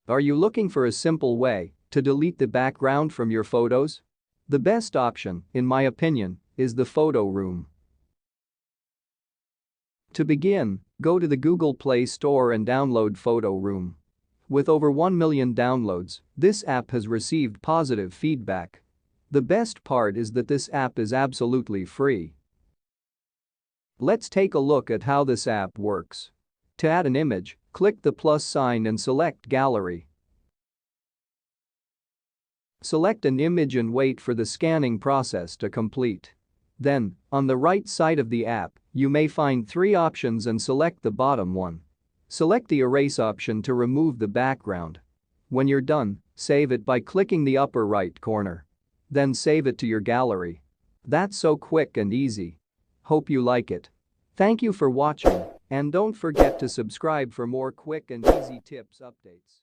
Are you looking for a simple way to delete the background from your photos? The best option, in my opinion, is the Photo Room. To begin, go to the Google Play Store and download Photo Room. With over 1 million downloads, this app has received positive feedback. The best part is that this app is absolutely free. Let's take a look at how this app works. To add an image, click the plus sign and select Gallery. Select an image and wait for the scanning process to complete. Then, on the right side of the app, you may find 3 options and select the bottom one. Select the erase option to remove the background. When you're done, save it by clicking the upper right corner. Then save it to your gallery. That's so quick and easy. Hope you like it. Thank you for watching, and don't forget to subscribe for more quick and easy tips updates.